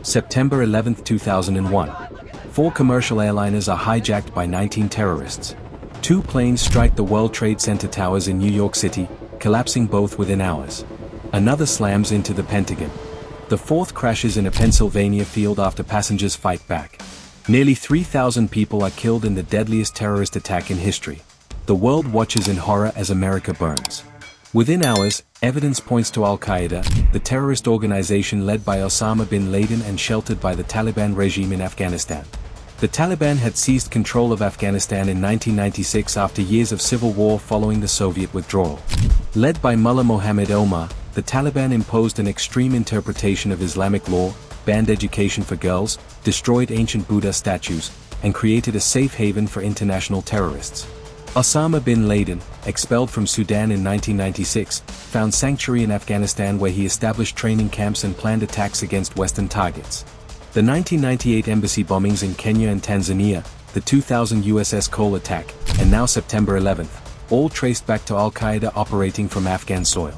September 11, 2001. 4 commercial airliners are hijacked by 19 terrorists. 2 planes strike the World Trade Center towers in New York City, collapsing both within hours. Another slams into the Pentagon. The 4th crashes in a Pennsylvania field after passengers fight back. Nearly 3,000 people are killed in the deadliest terrorist attack in history. The world watches in horror as America burns. Within hours, evidence points to al-Qaeda, the terrorist organization led by Osama bin Laden and sheltered by the Taliban regime in Afghanistan. The Taliban had seized control of Afghanistan in 1996 after years of civil war following the Soviet withdrawal. Led by Mullah Mohammed Omar, the Taliban imposed an extreme interpretation of Islamic law, banned education for girls, destroyed ancient Buddha statues, and created a safe haven for international terrorists. Osama bin Laden, expelled from Sudan in 1996, found sanctuary in Afghanistan where he established training camps and planned attacks against Western targets. The 1998 embassy bombings in Kenya and Tanzania, the 2000 USS Cole attack, and now September 11, all traced back to al-Qaeda operating from Afghan soil.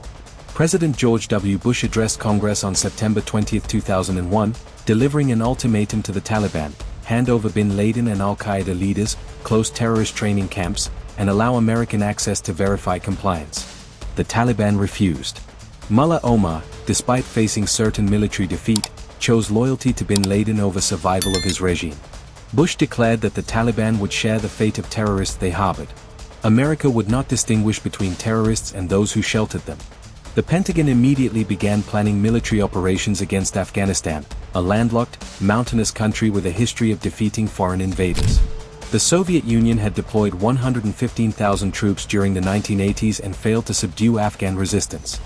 President George W. Bush addressed Congress on September 20, 2001, delivering an ultimatum to the Taliban: hand over bin Laden and al-Qaeda leaders, close terrorist training camps, and allow American access to verify compliance. The Taliban refused. Mullah Omar, despite facing certain military defeat, chose loyalty to bin Laden over survival of his regime. Bush declared that the Taliban would share the fate of terrorists they harbored. America would not distinguish between terrorists and those who sheltered them. The Pentagon immediately began planning military operations against Afghanistan, a landlocked, mountainous country with a history of defeating foreign invaders. The Soviet Union had deployed 115,000 troops during the 1980s and failed to subdue Afghan resistance.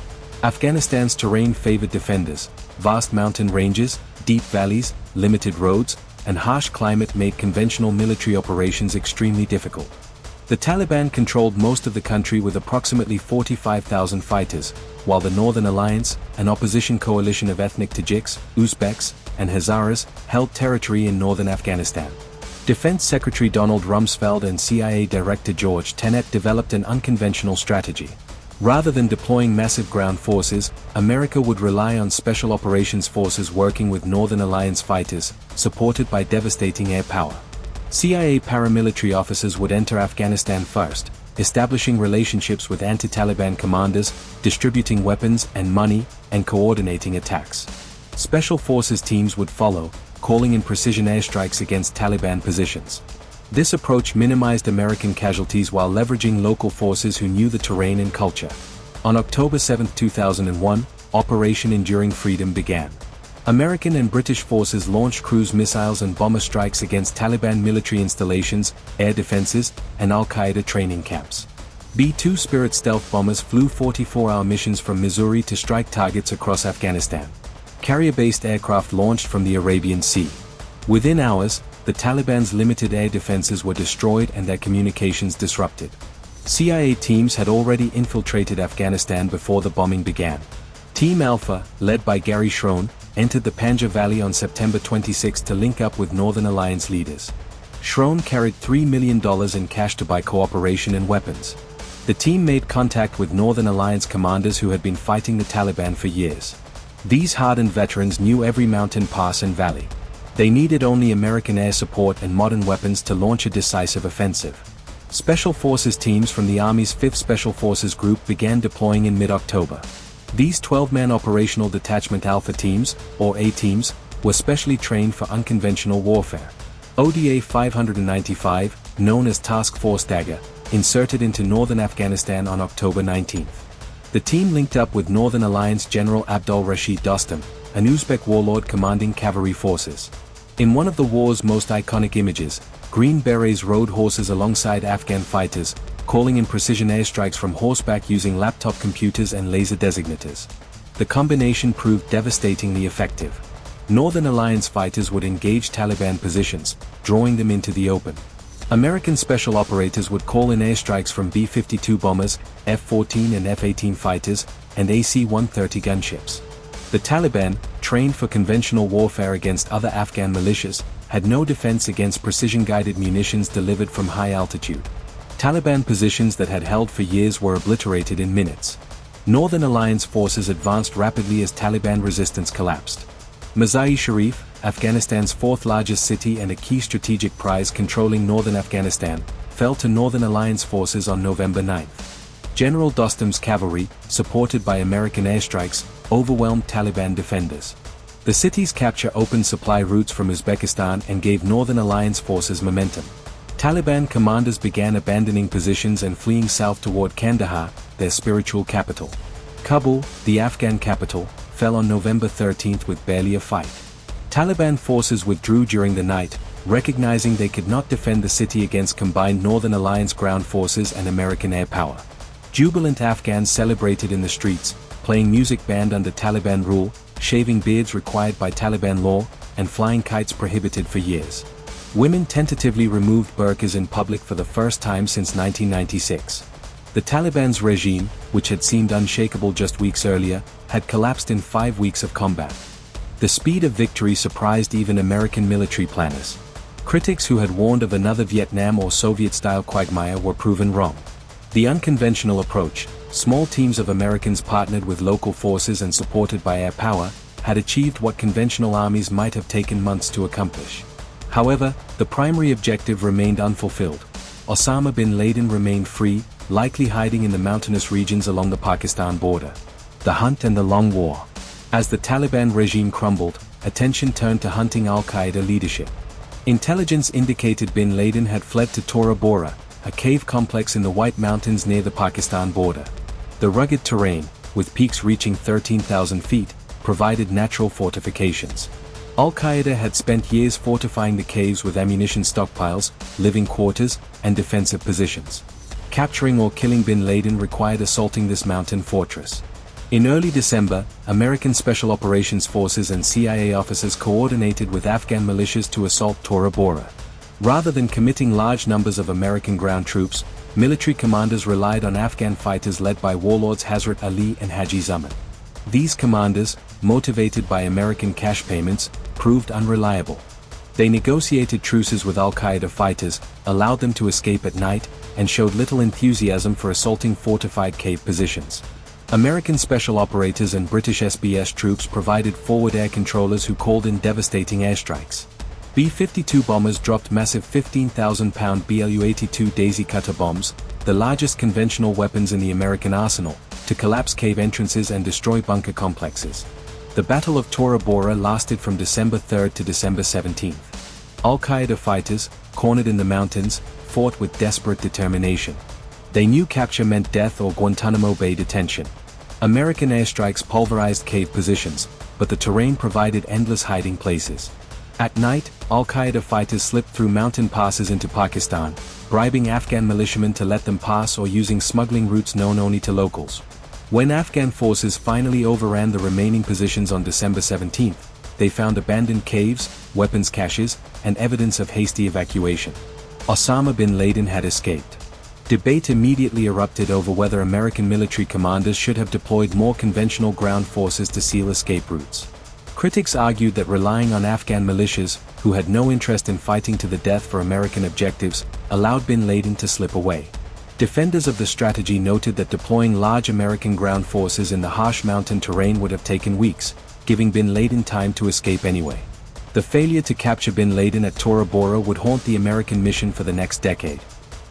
Afghanistan's terrain favored defenders. Vast mountain ranges, deep valleys, limited roads, and harsh climate made conventional military operations extremely difficult. The Taliban controlled most of the country with approximately 45,000 fighters, while the Northern Alliance, an opposition coalition of ethnic Tajiks, Uzbeks, and Hazaras, held territory in northern Afghanistan. Defense Secretary Donald Rumsfeld and CIA Director George Tenet developed an unconventional strategy. Rather than deploying massive ground forces, America would rely on Special Operations Forces working with Northern Alliance fighters, supported by devastating air power. CIA paramilitary officers would enter Afghanistan first, establishing relationships with anti-Taliban commanders, distributing weapons and money, and coordinating attacks. Special Forces teams would follow, calling in precision airstrikes against Taliban positions. This approach minimized American casualties while leveraging local forces who knew the terrain and culture. On October 7, 2001, Operation Enduring Freedom began. American and British forces launched cruise missiles and bomber strikes against Taliban military installations, air defenses, and al-Qaeda training camps. B-2 Spirit stealth bombers flew 44-hour missions from Missouri to strike targets across Afghanistan. Carrier-based aircraft launched from the Arabian Sea. Within hours, the Taliban's limited air defenses were destroyed and their communications disrupted. CIA teams had already infiltrated Afghanistan before the bombing began. Team Alpha, led by Gary Schroen, entered the Panjshir Valley on September 26 to link up with Northern Alliance leaders. Schroen carried $3 million in cash to buy cooperation and weapons. The team made contact with Northern Alliance commanders who had been fighting the Taliban for years. These hardened veterans knew every mountain pass and valley. They needed only American air support and modern weapons to launch a decisive offensive. Special Forces teams from the Army's 5th Special Forces Group began deploying in mid-October. These 12-man Operational Detachment Alpha teams, or A-teams, were specially trained for unconventional warfare. ODA 595, known as Task Force Dagger, inserted into northern Afghanistan on October 19. The team linked up with Northern Alliance General Abdul Rashid Dostum, an Uzbek warlord commanding cavalry forces. In one of the war's most iconic images, Green Berets rode horses alongside Afghan fighters, calling in precision airstrikes from horseback using laptop computers and laser designators. The combination proved devastatingly effective. Northern Alliance fighters would engage Taliban positions, drawing them into the open. American special operators would call in airstrikes from B-52 bombers, F-14 and F-18 fighters, and AC-130 gunships. The Taliban, trained for conventional warfare against other Afghan militias, had no defense against precision-guided munitions delivered from high altitude. Taliban positions that had held for years were obliterated in minutes. Northern Alliance forces advanced rapidly as Taliban resistance collapsed. Mazar-e-Sharif, Afghanistan's fourth-largest city and a key strategic prize controlling northern Afghanistan, fell to Northern Alliance forces on November 9. General Dostum's cavalry, supported by American airstrikes, overwhelmed Taliban defenders. The city's capture opened supply routes from Uzbekistan and gave Northern Alliance forces momentum. Taliban commanders began abandoning positions and fleeing south toward Kandahar, their spiritual capital. Kabul, the Afghan capital, fell on November 13 with barely a fight. Taliban forces withdrew during the night, recognizing they could not defend the city against combined Northern Alliance ground forces and American air power. Jubilant Afghans celebrated in the streets, playing music banned under Taliban rule, shaving beards required by Taliban law, and flying kites prohibited for years. Women tentatively removed burqas in public for the first time since 1996. The Taliban's regime, which had seemed unshakable just weeks earlier, had collapsed in 5 weeks of combat. The speed of victory surprised even American military planners. Critics who had warned of another Vietnam or Soviet-style quagmire were proven wrong. The unconventional approach, small teams of Americans partnered with local forces and supported by air power, had achieved what conventional armies might have taken months to accomplish. However, the primary objective remained unfulfilled. Osama bin Laden remained free, likely hiding in the mountainous regions along the Pakistan border. The hunt and the long war. As the Taliban regime crumbled, attention turned to hunting al-Qaeda leadership. Intelligence indicated bin Laden had fled to Tora Bora, a cave complex in the White Mountains near the Pakistan border. The rugged terrain, with peaks reaching 13,000 feet, provided natural fortifications. Al-Qaeda had spent years fortifying the caves with ammunition stockpiles, living quarters, and defensive positions. Capturing or killing bin Laden required assaulting this mountain fortress. In early December, American Special Operations Forces and CIA officers coordinated with Afghan militias to assault Tora Bora. Rather than committing large numbers of American ground troops, military commanders relied on Afghan fighters led by warlords Hazrat Ali and Haji Zaman. These commanders, motivated by American cash payments, proved unreliable. They negotiated truces with al-Qaeda fighters, allowed them to escape at night, and showed little enthusiasm for assaulting fortified cave positions. American special operators and British SBS troops provided forward air controllers who called in devastating airstrikes. B-52 bombers dropped massive 15,000-pound BLU-82 Daisy Cutter bombs, the largest conventional weapons in the American arsenal, to collapse cave entrances and destroy bunker complexes. The Battle of Tora Bora lasted from December 3 to December 17. Al-Qaeda fighters, cornered in the mountains, fought with desperate determination. They knew capture meant death or Guantanamo Bay detention. American airstrikes pulverized cave positions, but the terrain provided endless hiding places. At night, al-Qaeda fighters slipped through mountain passes into Pakistan, bribing Afghan militiamen to let them pass or using smuggling routes known only to locals. When Afghan forces finally overran the remaining positions on December 17, they found abandoned caves, weapons caches, and evidence of hasty evacuation. Osama bin Laden had escaped. Debate immediately erupted over whether American military commanders should have deployed more conventional ground forces to seal escape routes. Critics argued that relying on Afghan militias, who had no interest in fighting to the death for American objectives, allowed bin Laden to slip away. Defenders of the strategy noted that deploying large American ground forces in the harsh mountain terrain would have taken weeks, giving bin Laden time to escape anyway. The failure to capture bin Laden at Tora Bora would haunt the American mission for the next decade.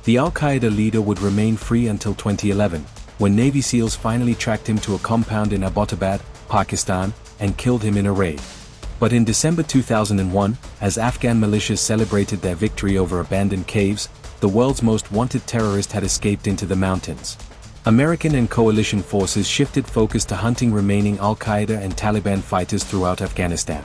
The al-Qaeda leader would remain free until 2011, when Navy SEALs finally tracked him to a compound in Abbottabad, Pakistan, and killed him in a raid. But in December 2001, as Afghan militias celebrated their victory over abandoned caves, the world's most wanted terrorist had escaped into the mountains. American and coalition forces shifted focus to hunting remaining al-Qaeda and Taliban fighters throughout Afghanistan.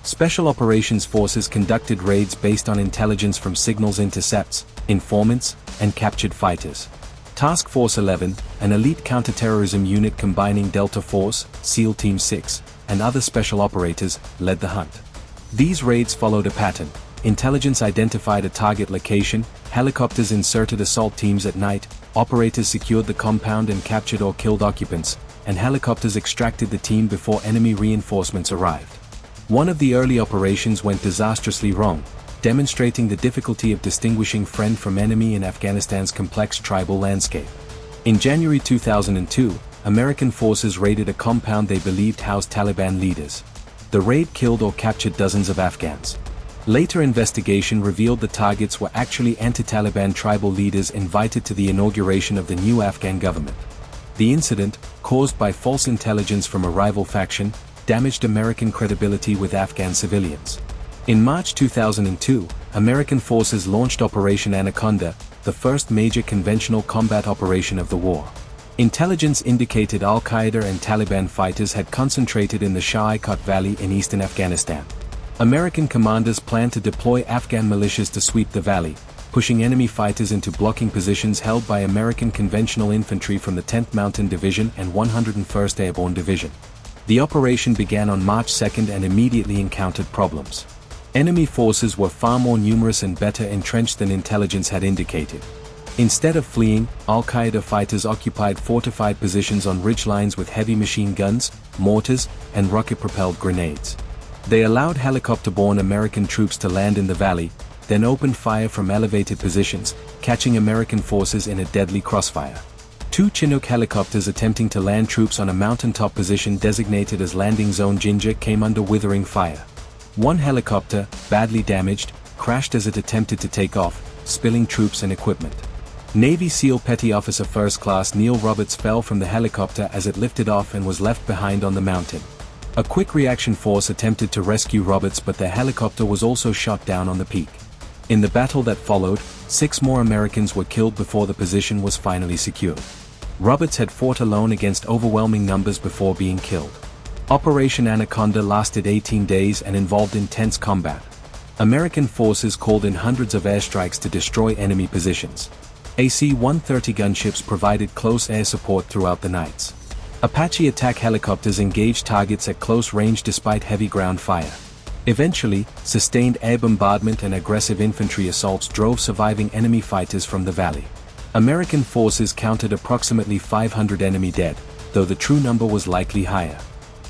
Special Operations Forces conducted raids based on intelligence from signals intercepts, informants, and captured fighters. Task Force 11, an elite counterterrorism unit combining Delta Force, SEAL Team 6, and other special operators, led the hunt. These raids followed a pattern. Intelligence identified a target location, helicopters inserted assault teams at night, operators secured the compound and captured or killed occupants, and helicopters extracted the team before enemy reinforcements arrived. One of the early operations went disastrously wrong, demonstrating the difficulty of distinguishing friend from enemy in Afghanistan's complex tribal landscape. In January 2002, American forces raided a compound they believed housed Taliban leaders. The raid killed or captured dozens of Afghans. Later investigation revealed the targets were actually anti-Taliban tribal leaders invited to the inauguration of the new Afghan government. The incident, caused by false intelligence from a rival faction, damaged American credibility with Afghan civilians. In March 2002, American forces launched Operation Anaconda, the first major conventional combat operation of the war. Intelligence indicated al-Qaeda and Taliban fighters had concentrated in the Hijacked Valley in eastern Afghanistan. American commanders planned to deploy Afghan militias to sweep the valley, pushing enemy fighters into blocking positions held by American conventional infantry from the 10th Mountain Division and 101st Airborne Division. The operation began on March 2 and immediately encountered problems. Enemy forces were far more numerous and better entrenched than intelligence had indicated. Instead of fleeing, al-Qaeda fighters occupied fortified positions on ridgelines with heavy machine guns, mortars, and rocket-propelled grenades. They allowed helicopter-borne American troops to land in the valley, then opened fire from elevated positions, catching American forces in a deadly crossfire. Two Chinook helicopters attempting to land troops on a mountaintop position designated as Landing Zone Ginger came under withering fire. One helicopter, badly damaged, crashed as it attempted to take off, spilling troops and equipment. Navy SEAL Petty Officer First Class Neil Roberts fell from the helicopter as it lifted off and was left behind on the mountain. A quick reaction force attempted to rescue Roberts, but the helicopter was also shot down on the peak. In the battle that followed, 6 more Americans were killed before the position was finally secured. Roberts had fought alone against overwhelming numbers before being killed. Operation Anaconda lasted 18 days and involved intense combat. American forces called in hundreds of airstrikes to destroy enemy positions. AC-130 gunships provided close air support throughout the nights. Apache attack helicopters engaged targets at close range despite heavy ground fire. Eventually, sustained air bombardment and aggressive infantry assaults drove surviving enemy fighters from the valley. American forces counted approximately 500 enemy dead, though the true number was likely higher.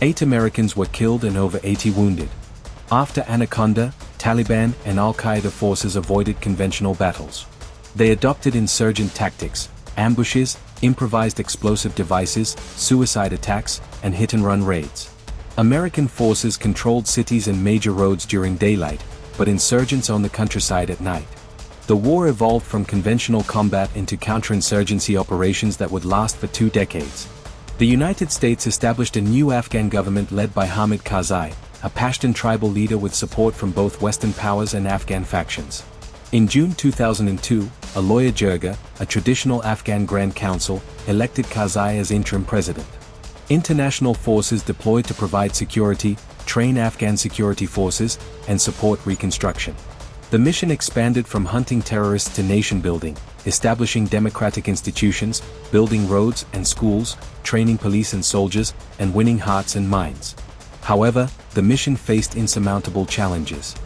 8 Americans were killed and over 80 wounded. After Anaconda, Taliban and al-Qaeda forces avoided conventional battles. They adopted insurgent tactics, ambushes, improvised explosive devices, suicide attacks, and hit-and-run raids. American forces controlled cities and major roads during daylight, but insurgents owned the countryside at night. The war evolved from conventional combat into counterinsurgency operations that would last for 2 decades. The United States established a new Afghan government led by Hamid Karzai, a Pashtun tribal leader with support from both Western powers and Afghan factions. In June 2002, Aloya Jirga, a traditional Afghan Grand Council, elected Karzai as interim president. International forces deployed to provide security, train Afghan security forces, and support reconstruction. The mission expanded from hunting terrorists to nation building, establishing democratic institutions, building roads and schools, training police and soldiers, and winning hearts and minds. However, the mission faced insurmountable challenges.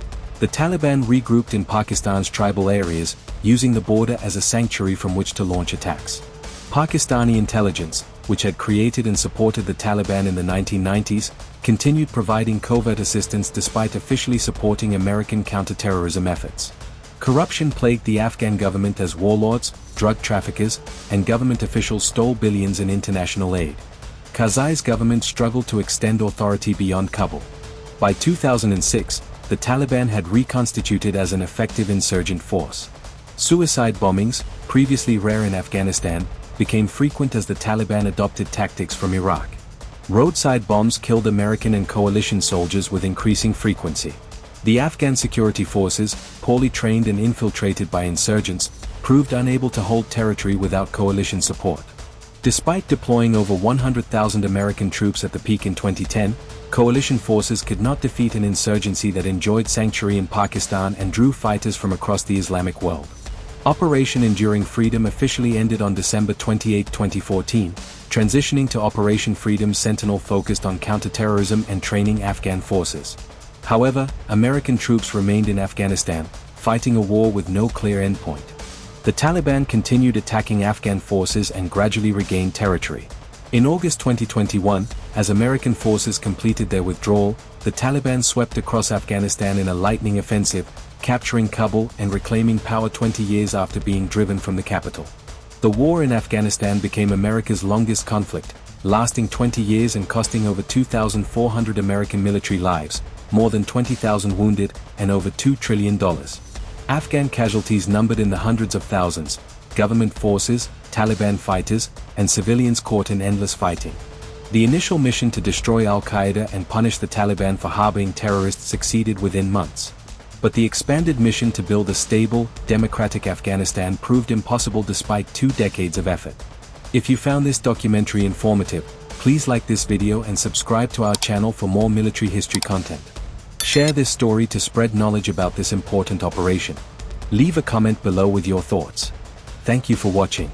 The Taliban regrouped in Pakistan's tribal areas, using the border as a sanctuary from which to launch attacks. Pakistani intelligence, which had created and supported the Taliban in the 1990s, continued providing covert assistance despite officially supporting American counterterrorism efforts. Corruption plagued the Afghan government as warlords, drug traffickers, and government officials stole billions in international aid. Karzai's government struggled to extend authority beyond Kabul. By 2006, the Taliban had reconstituted as an effective insurgent force. Suicide bombings, previously rare in Afghanistan, became frequent as the Taliban adopted tactics from Iraq. Roadside bombs killed American and coalition soldiers with increasing frequency. The Afghan security forces, poorly trained and infiltrated by insurgents, proved unable to hold territory without coalition support. Despite deploying over 100,000 American troops at the peak in 2010, coalition forces could not defeat an insurgency that enjoyed sanctuary in Pakistan and drew fighters from across the Islamic world. Operation Enduring Freedom officially ended on December 28, 2014, transitioning to Operation Freedom Sentinel focused on counterterrorism and training Afghan forces. However, American troops remained in Afghanistan, fighting a war with no clear endpoint. The Taliban continued attacking Afghan forces and gradually regained territory. In August 2021, as American forces completed their withdrawal, the Taliban swept across Afghanistan in a lightning offensive, capturing Kabul and reclaiming power 20 years after being driven from the capital. The war in Afghanistan became America's longest conflict, lasting 20 years and costing over 2,400 American military lives, more than 20,000 wounded, and over $2 trillion. Afghan casualties numbered in the hundreds of thousands, government forces, Taliban fighters, and civilians caught in endless fighting. The initial mission to destroy al-Qaeda and punish the Taliban for harboring terrorists succeeded within months. But the expanded mission to build a stable, democratic Afghanistan proved impossible despite 2 decades of effort. If you found this documentary informative, please like this video and subscribe to our channel for more military history content. Share this story to spread knowledge about this important operation. Leave a comment below with your thoughts. Thank you for watching.